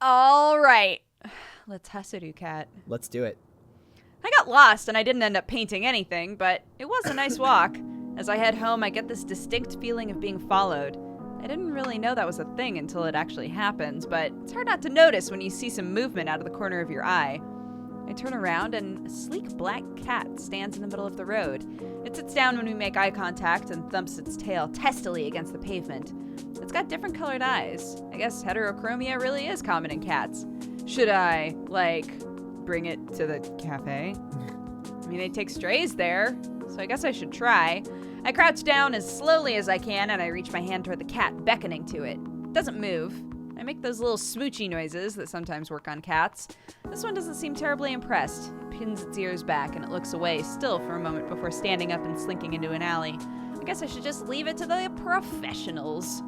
All right. Let's hustle, cat. Let's do it. I got lost and I didn't end up painting anything, but it was a nice walk. As I head home, I get this distinct feeling of being followed. I didn't really know that was a thing until it actually happens, but it's hard not to notice when you see some movement out of the corner of your eye. I turn around and a sleek black cat stands in the middle of the road. It sits down when we make eye contact and thumps its tail testily against the pavement. It's got different colored eyes. I guess heterochromia really is common in cats. Should I, bring it to the cafe? I mean, they take strays there, so I guess I should try. I crouch down as slowly as I can and I reach my hand toward the cat, beckoning to it. It doesn't move. I make those little smoochy noises that sometimes work on cats. This one doesn't seem terribly impressed. It pins its ears back and it looks away still for a moment before standing up and slinking into an alley. I guess I should just leave it to the professionals.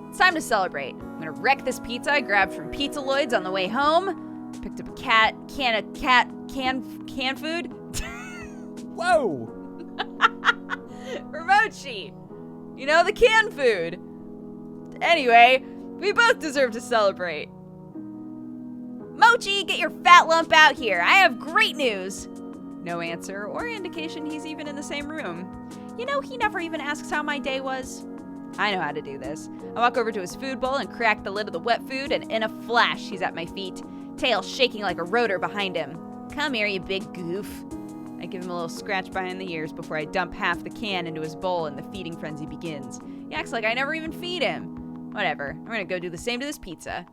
It's time to celebrate. I'm gonna wreck this pizza I grabbed from Pizza Lloyd's on the way home. Picked up a can food. Whoa! For Mochi. You know, the canned food. Anyway, we both deserve to celebrate. Mochi, get your fat lump out here. I have great news. No answer or indication he's even in the same room. You know, he never even asks how my day was. I know how to do this. I walk over to his food bowl and crack the lid of the wet food, and in a flash, he's at my feet, tail shaking like a rotor behind him. Come here, you big goof. I give him a little scratch behind the ears before I dump half the can into his bowl and the feeding frenzy begins. He acts like I never even feed him. Whatever, I'm gonna go do the same to this pizza.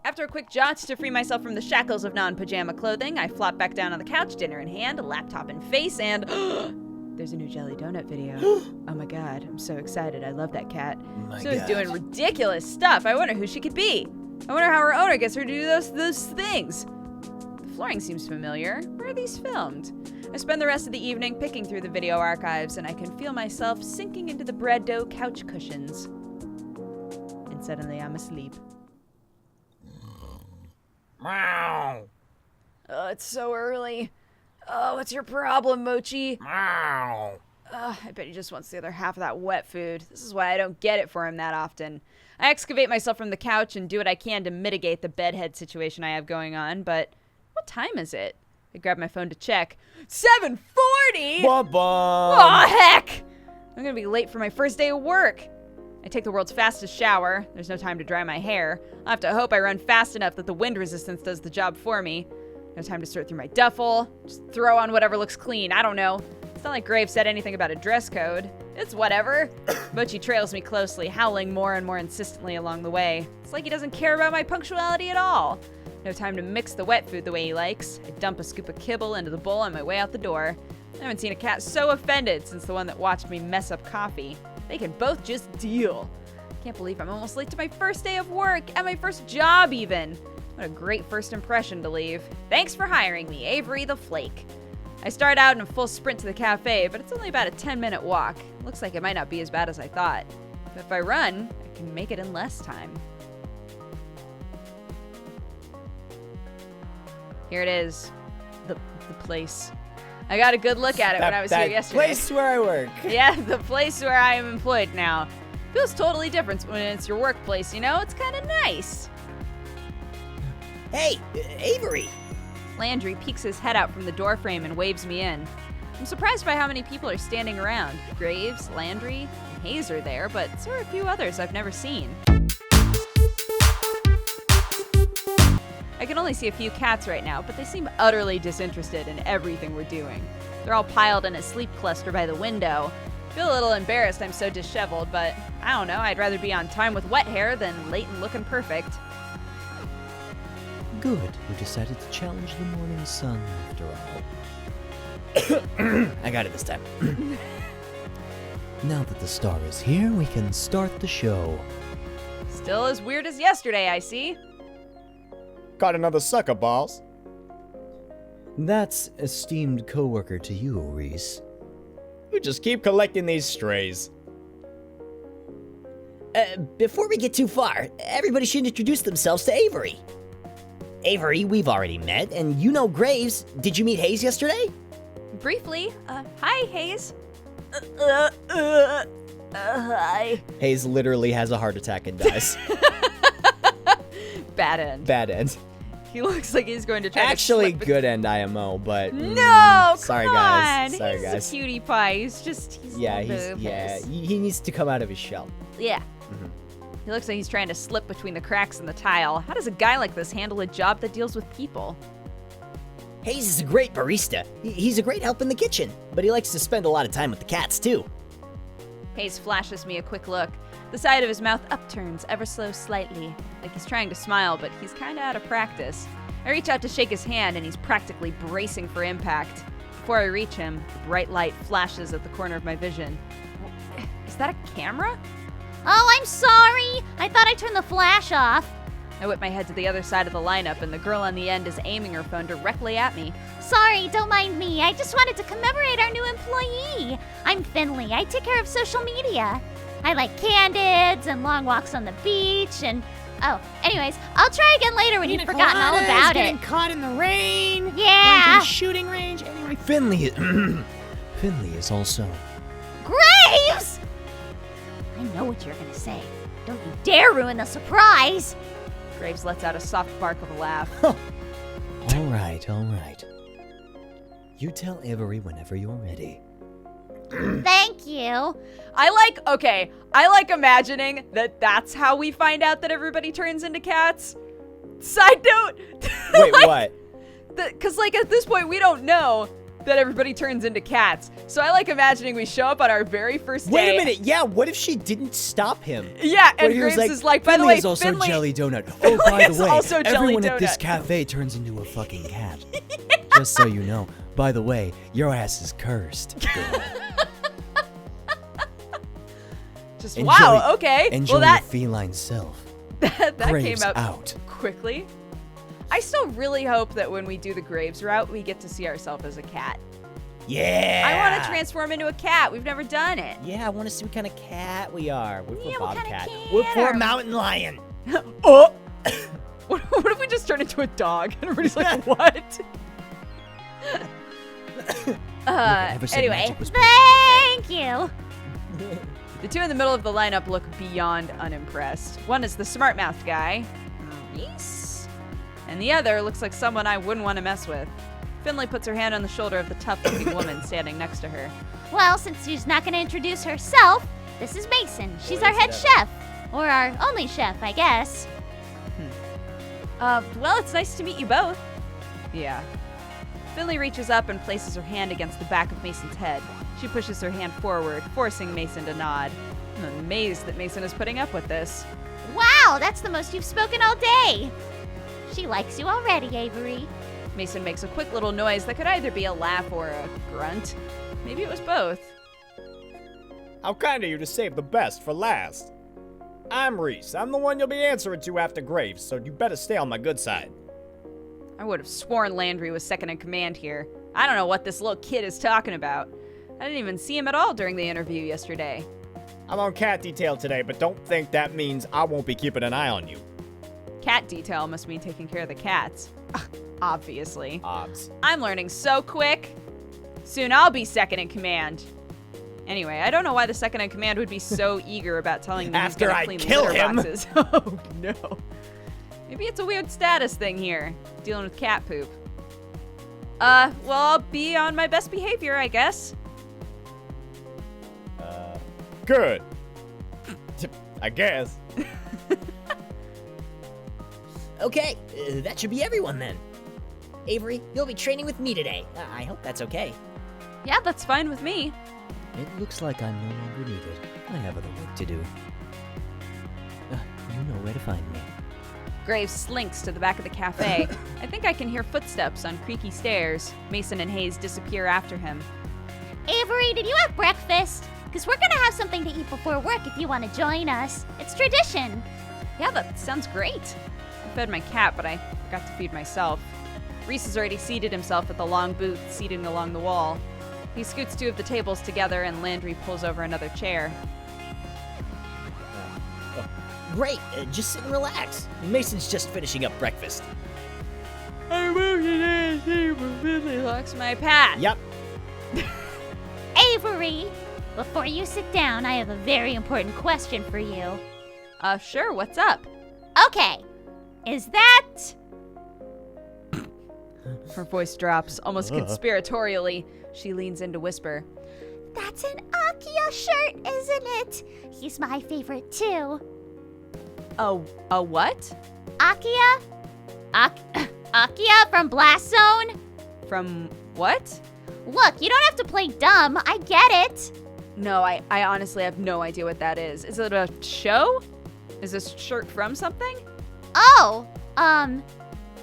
After a quick jaunt to free myself from the shackles of non-pajama clothing, I flop back down on the couch, dinner in hand, a laptop in face, and there's a new Jelly Donut video. Oh my god, I'm so excited. I love that cat. She's doing ridiculous stuff. I wonder who she could be. I wonder how her owner gets her to do those things. The flooring seems familiar. Where are these filmed? I spend the rest of the evening picking through the video archives, and I can feel myself sinking into the bread dough couch cushions. And suddenly I'm asleep. Meow. Oh, it's so early. Oh, what's your problem, Mochi? Meow. I bet he just wants the other half of that wet food. This is why I don't get it for him that often. I excavate myself from the couch and do what I can to mitigate the bedhead situation I have going on, but what time is it? I grab my phone to check. 7:40! Bum-bum. Oh, heck! I'm gonna be late for my first day of work. I take the world's fastest shower. There's no time to dry my hair. I'll have to hope I run fast enough that the wind resistance does the job for me. No time to sort through my duffel. Just throw on whatever looks clean. I don't know. It's not like Graves said anything about a dress code. It's whatever. Mochi trails me closely, howling more and more insistently along the way. It's like he doesn't care about my punctuality at all. No time to mix the wet food the way he likes. I dump a scoop of kibble into the bowl on my way out the door. I haven't seen a cat so offended since the one that watched me mess up coffee. They can both just deal. Can't believe I'm almost late to my first day of work, and my first job even. What a great first impression to leave. Thanks for hiring me, Avery the Flake. I start out in a full sprint to the cafe, but it's only about a 10-minute walk. Looks like it might not be as bad as I thought. But if I run, I can make it in less time. Here it is, the place. I got a good look at it when I was here yesterday. The place where I work. Yeah, the place where I am employed now. Feels totally different when it's your workplace, you know? It's kind of nice. Hey, Avery! Landry peeks his head out from the doorframe and waves me in. I'm surprised by how many people are standing around. Graves, Landry, and Hayes are there, but so are a few others I've never seen. I can only see a few cats right now, but they seem utterly disinterested in everything we're doing. They're all piled in a sleep cluster by the window. I feel a little embarrassed I'm so disheveled, but I don't know, I'd rather be on time with wet hair than late and looking perfect. Good, you decided to challenge the morning sun after all. I got it this time. Now that the star is here, we can start the show. Still as weird as yesterday, I see. Got another sucker, boss. That's esteemed coworker to you, Reese. You just keep collecting these strays. Before we get too far, everybody should introduce themselves to Avery. Avery, we've already met, and you know Graves. Did you meet Hayes yesterday? Briefly, hi, Hayes. Hi. Hayes literally has a heart attack and dies. Bad end. Bad end. He looks like he's going to try Actually, to slip good end IMO, but No, sorry come guys. on. Sorry He's guys. a cutie pie. He's Yeah, nervous. he needs to come out of his shell. Yeah. Mhm. He looks like he's trying to slip between the cracks in the tile. How does a guy like this handle a job that deals with people? Hayes is a great barista. He's a great help in the kitchen, but he likes to spend a lot of time with the cats, too. Hayes flashes me a quick look. The side of his mouth upturns ever so slightly, like he's trying to smile, but he's kinda out of practice. I reach out to shake his hand, and he's practically bracing for impact. Before I reach him, a bright light flashes at the corner of my vision. Is that a camera? Oh, I'm sorry. I thought I turned the flash off. I whip my head to the other side of the lineup, and the girl on the end is aiming her phone directly at me. Sorry, don't mind me. I just wanted to commemorate our new employee. I'm Finley. I take care of social media. I like candids and long walks on the beach and... Oh, anyways, I'll try again later when you've forgotten all about getting it. caught in the rain. Going to Yeah. the shooting range. Anyway, Finley, Finley is also. Graves! I know what you're gonna say. Don't you dare ruin the surprise. Graves lets out a soft bark of a laugh. All right. You tell Avery whenever you're ready. Thank you. I like imagining that that's how we find out that everybody turns into cats. Side note. Wait, what? Because, like, at this point, we don't know that everybody turns into cats. So I like imagining we show up on our very first day. Wait a minute. Yeah, what if she didn't stop him? Yeah, and What if he was Graves like, is like, by the Finley way, is also Finley... Jelly Donut. Oh, Finley by is the way, also Jelly everyone at this Donut. cafe turns into a fucking cat. Just so you know. By the way, your ass is cursed. Girl. Just, Enjoy- wow, okay. Enjoy well, that, your feline self. that Graves came out. quickly. I still really hope that when we do the Graves route, we get to see ourselves as a cat. Yeah! I want to transform into a cat. We've never done it. Yeah, I want to see what kind of cat we are. We're Yeah, for what kind of bobcat. cat We're for are a we? mountain lion. Oh! What if we just turn into a dog and everybody's like, what? Never said Anyway, magic was Thank you. the two in the middle of the lineup look beyond unimpressed. One is the smart-mouthed guy, Reese, and the other looks like someone I wouldn't want to mess with. Finley puts her hand on the shoulder of the tough-looking woman standing next to her. Well, since she's not going to introduce herself, this is Mason. She's our head chef. Or our only chef, I guess. Well, it's nice to meet you both. Yeah. Finley reaches up and places her hand against the back of Mason's head. She pushes her hand forward, forcing Mason to nod. I'm amazed that Mason is putting up with this. Wow, that's the most you've spoken all day. She likes you already, Avery. Mason makes a quick little noise that could either be a laugh or a grunt. Maybe it was both. How kind of you to save the best for last. I'm Reese. I'm the one you'll be answering to after Graves, so you better stay on my good side. I would have sworn Landry was second in command here. I don't know what this little kid is talking about. I didn't even see him at all during the interview yesterday. I'm on cat detail today, but don't think that means I won't be keeping an eye on you. Cat detail must mean taking care of the cats. Obviously. Obs. I'm learning so quick. Soon I'll be second in command. Anyway, I don't know why the second in command would be so eager about telling me After he's gonna I clean kill litter him. boxes. Oh no. Maybe it's a weird status thing here, dealing with cat poop. Well, I'll be on my best behavior, I guess. Good. I guess. Okay, that should be everyone then. Avery, you'll be training with me today. I hope that's okay. Yeah, that's fine with me. It looks like I'm no longer needed. I have other work to do. You know where to find me. Graves slinks to the back of the cafe. I think I can hear footsteps on creaky stairs. Mason and Hayes disappear after him. Avery, did you have breakfast? Because we're going to have something to eat before work if you want to join us. It's tradition. Yeah, that sounds great. I fed my cat, but I forgot to feed myself. Reese has already seated himself at the long booth seating along the wall. He scoots two of the tables together and Landry pulls over another chair. Great, just sit and relax. Mason's just finishing up breakfast. I moved today, he really locks my path. Yep. Avery, Before you sit down, I have a very important question for you. Sure, what's up? Okay, is that... Her voice drops, almost conspiratorially. She leans in to whisper. That's an Akiya shirt, isn't it? He's my favorite too. A what? Akiya? Akiya from Blast Zone? From what? Look, you don't have to play dumb. I get it. No, I honestly have no idea what that is. Is it a show? Is this shirt from something? Oh,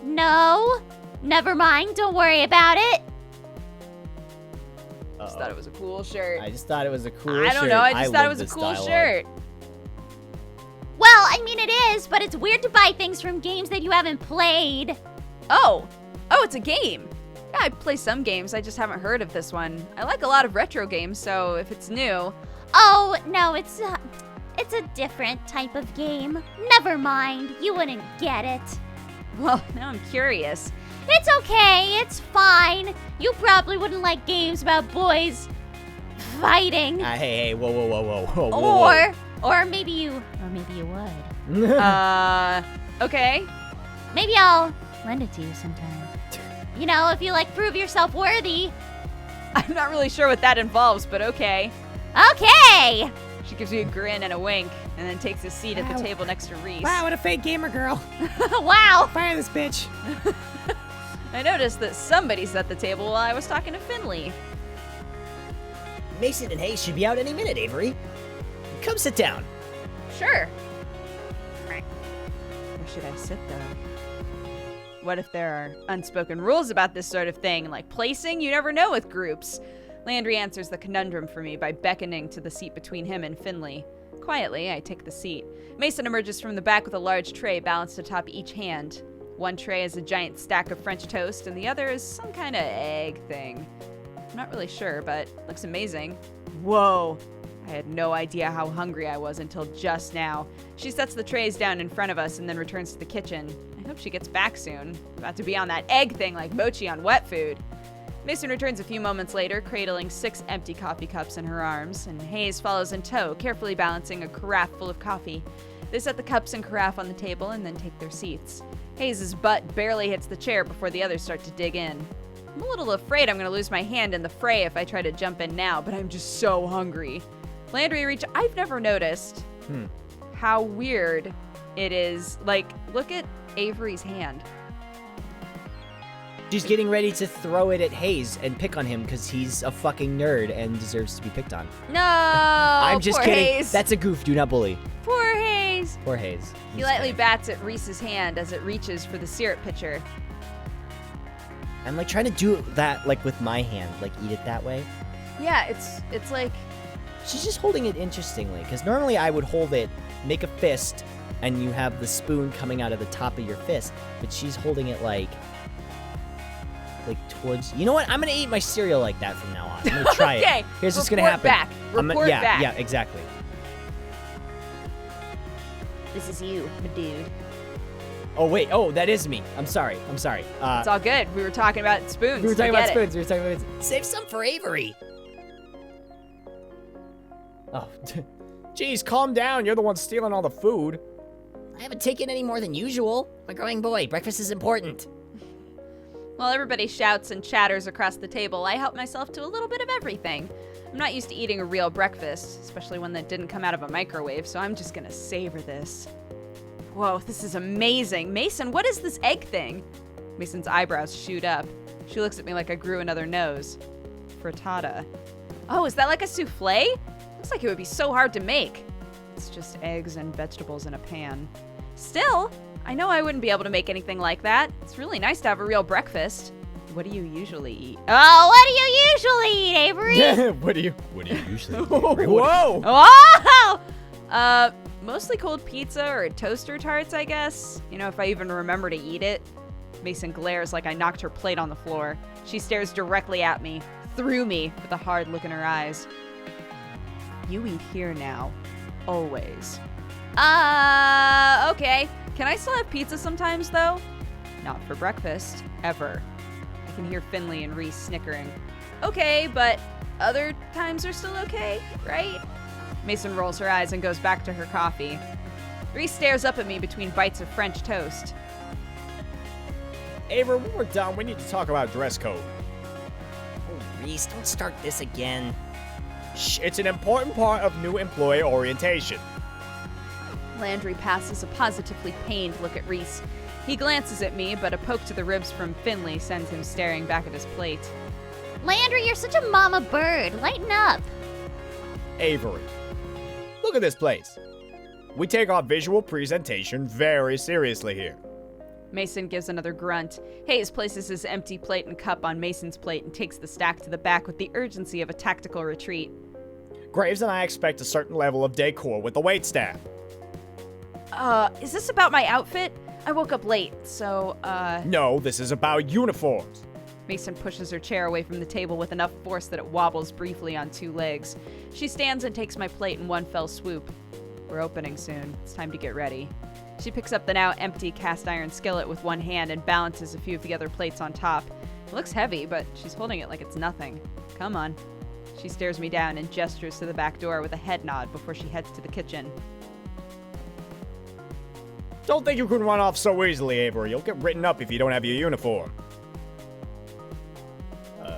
no. Never mind. Don't worry about it. I just thought it was a cool shirt. I just thought it was a cool I shirt. don't know. I just thought it love was a this cool dialogue. shirt. Well, I mean it is, but it's weird to buy things from games that you haven't played. Oh, it's a game. Yeah, I play some games. I just haven't heard of this one. I like a lot of retro games, so if it's new. Oh, no, it's a different type of game. Never mind. You wouldn't get it. Well, now I'm curious. It's okay. It's fine. You probably wouldn't like games about boys fighting. Hey, whoa. Or maybe you would. Okay. Maybe I'll lend it to you sometime. You know, if you prove yourself worthy. I'm not really sure what that involves, but okay. Okay. She gives me a grin and a wink, and then takes a seat at the table next to Reese. Wow, what a fake gamer girl. Wow. Fire this bitch. I noticed that somebody's at the table while I was talking to Finley. Mason and Hayes should be out any minute, Avery. Come sit down. Sure. Where should I sit, though? What if there are unspoken rules about this sort of thing, like placing? You never know with groups. Landry answers the conundrum for me by beckoning to the seat between him and Finley. Quietly, I take the seat. Mason emerges from the back with a large tray balanced atop each hand. One tray is a giant stack of French toast, and the other is some kind of egg thing. I'm not really sure, but looks amazing. Whoa! I had no idea how hungry I was until just now. She sets the trays down in front of us and then returns to the kitchen. I hope she gets back soon. About to be on that egg thing like mochi on wet food. Mason returns a few moments later, cradling 6 empty coffee cups in her arms, and Hayes follows in tow, carefully balancing a carafe full of coffee. They set the cups and carafe on the table and then take their seats. Hayes' butt barely hits the chair before the others start to dig in. I'm a little afraid I'm going to lose my hand in the fray if I try to jump in now, but I'm just so hungry. Landry I've never noticed how weird it is. Like, look at Avery's hand. She's getting ready to throw it at Hayes and pick on him because he's a fucking nerd and deserves to be picked on. No, I'm just poor kidding. Hayes. That's a goof. Do not bully. Poor Hayes. Poor Hayes. He lightly bats at Reese's hand as it reaches for the syrup pitcher. I'm like trying to do that like with my hand, like eat it that way. Yeah, it's like She's just holding it interestingly because normally I would hold it, make a fist, and you have the spoon coming out of the top of your fist, but she's holding it like towards. You know what? I'm gonna eat my cereal like that from now on. I'm gonna try okay. it. Here's what's gonna Report happen. back. Report back. Yeah, exactly. This is you, my dude. Oh wait. Oh, that is me. I'm sorry. It's all good. We were talking about spoons. We were talking Forget about it. spoons. Save some for Avery. Oh, geez, calm down. You're the one stealing all the food. I haven't taken any more than usual. I'm a growing boy. Breakfast is important. While everybody shouts and chatters across the table, I help myself to a little bit of everything. I'm not used to eating a real breakfast, especially one that didn't come out of a microwave, so I'm just gonna savor this. Whoa, this is amazing. Mason, what is this egg thing? Mason's eyebrows shoot up. She looks at me like I grew another nose. Frittata. Oh, is that like a souffle? Looks like it would be so hard to make. It's just eggs and vegetables in a pan. Still, I know I wouldn't be able to make anything like that. It's really nice to have a real breakfast. What do you usually eat? Oh, what do you usually eat, Avery? What do you Usually. Whoa! Whoa! Mostly cold pizza or toaster tarts, I guess. You know, if I even remember to eat it. Mason glares like I knocked her plate on the floor. She stares directly at me, through me, with a hard look in her eyes. You eat here now. Always. Okay. Can I still have pizza sometimes, though? Not for breakfast. Ever. I can hear Finley and Reese snickering. Okay, but other times are still okay, right? Mason rolls her eyes and goes back to her coffee. Reese stares up at me between bites of French toast. Avery, when we're done, we need to talk about dress code. Oh, Reese, don't start this again. Shh, it's an important part of new employee orientation. Landry passes a positively pained look at Reese. He glances at me, but a poke to the ribs from Finley sends him staring back at his plate. Landry, you're such a mama bird. Lighten up. Avery, look at this place. We take our visual presentation very seriously here. Mason gives another grunt. Hayes places his empty plate and cup on Mason's plate and takes the stack to the back with the urgency of a tactical retreat. Graves and I expect a certain level of decor with the waitstaff. Is this about my outfit? I woke up late, so, No, this is about uniforms. Mason pushes her chair away from the table with enough force that it wobbles briefly on two legs. She stands and takes my plate in one fell swoop. We're opening soon. It's time to get ready. She picks up the now empty cast iron skillet with one hand and balances a few of the other plates on top. It looks heavy, but she's holding it like it's nothing. Come on. She stares me down and gestures to the back door with a head nod before she heads to the kitchen. Don't think you can run off so easily, Avery. You'll get written up if you don't have your uniform.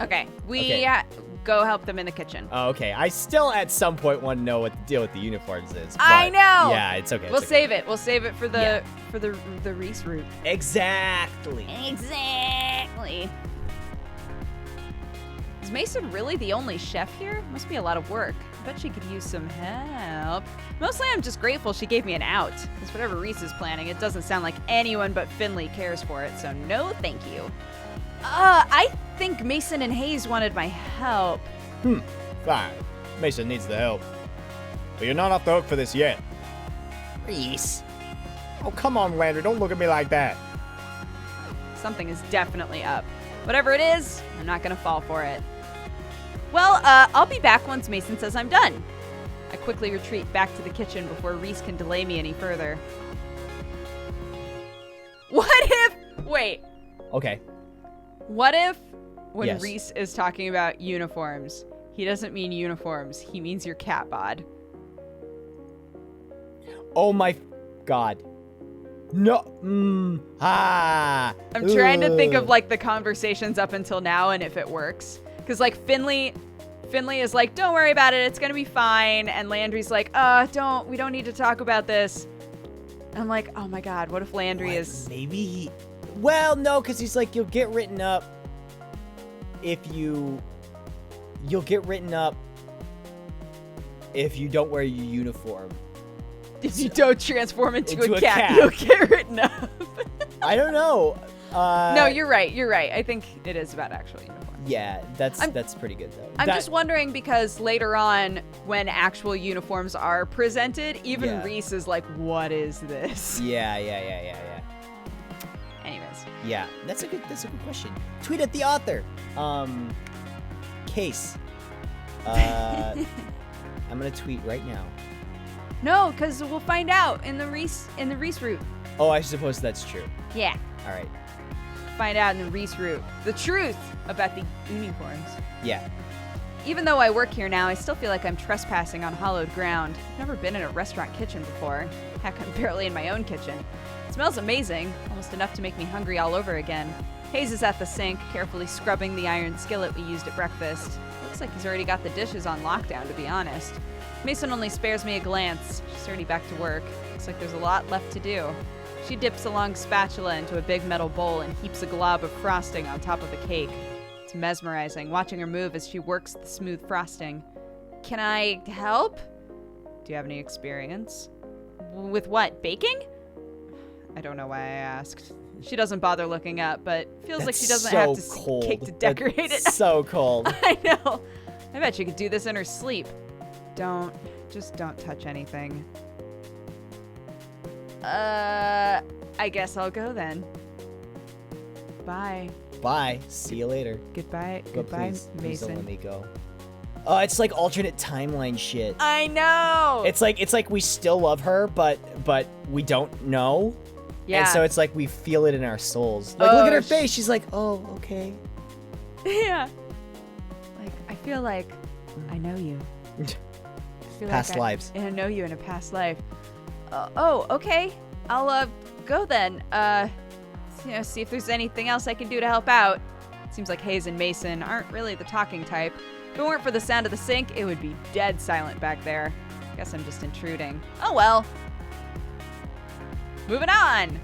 Okay, we okay. Go help them in the kitchen. Oh, okay. I still at some point want to know what the deal with the uniforms is. I but know! Yeah, it's okay. We'll save it. We'll save it for the Reese route. Exactly. Exactly. Is Mason really the only chef here? Must be a lot of work. I bet she could use some help. Mostly I'm just grateful she gave me an out. Because whatever Reese is planning, it doesn't sound like anyone but Finley cares for it, so no thank you. I think Mason and Hayes wanted my help. Fine. Mason needs the help. But you're not off the hook for this yet. Reese. Oh, come on, Landry. Don't look at me like that. Something is definitely up. Whatever it is, I'm not gonna fall for it. Well, I'll be back once Mason says I'm done. I quickly retreat back to the kitchen before Reese can delay me any further. What if... Wait. Okay. What if, when Yes. Reese is talking about uniforms, he doesn't mean uniforms, he means your cat bod? Oh my God. No. I'm trying to think of, like, the conversations up until now and if it works. Because, like, Finley is like, don't worry about it, it's gonna be fine. And Landry's like, we don't need to talk about this. And I'm like, oh my God, what if Landry is... Maybe he... Well, no, because he's like, you'll get written up if you... You'll get written up if you don't wear your uniform. If you don't transform into a a cat, cat. you'll get written up. I don't know. No, you're right. I think it is about actual uniforms. Yeah, that's pretty good, though. I'm just wondering because later on, when actual uniforms are presented, even Yeah. Reese is like, what is this? Yeah. Anyways. Yeah, that's a good question. Tweet at the author. Case. I'm gonna tweet right now. No, because we'll find out in the Reese route. Oh, I suppose that's true. Yeah. All right. Find out in the Reese route the truth about the uniforms. Yeah. Even though I work here now, I still feel like I'm trespassing on hallowed ground. I've never been in a restaurant kitchen before. Heck, I'm barely in my own kitchen. It smells amazing, almost enough to make me hungry all over again. Hayes is at the sink, carefully scrubbing the iron skillet we used at breakfast. Looks like he's already got the dishes on lockdown, to be honest. Mason only spares me a glance. She's already back to work. Looks like there's a lot left to do. She dips a long spatula into a big metal bowl and heaps a glob of frosting on top of the cake. It's mesmerizing, watching her move as she works the smooth frosting. Can I help? Do you have any experience? With what, baking? I don't know why I asked. She doesn't bother looking up, but feels like she doesn't have to see cake to decorate it. So cold. I know. I bet she could do this in her sleep. Just don't touch anything. I guess I'll go then. Bye. Bye. See you later. Goodbye. Go, Goodbye, please don't Mason. let me go. Oh, it's like alternate timeline shit. I know. It's like we still love her, but we don't know. Yeah. And so it's like we feel it in our souls. Like, look at her face. She's like, oh, okay. Yeah. Like, I feel like I know you. I feel Past like lives. I know you in a past life. Oh, okay. I'll go then. See if there's anything else I can do to help out. Seems like Hayes and Mason aren't really the talking type. If it weren't for the sound of the sink, it would be dead silent back there. Guess I'm just intruding. Oh well. Moving on.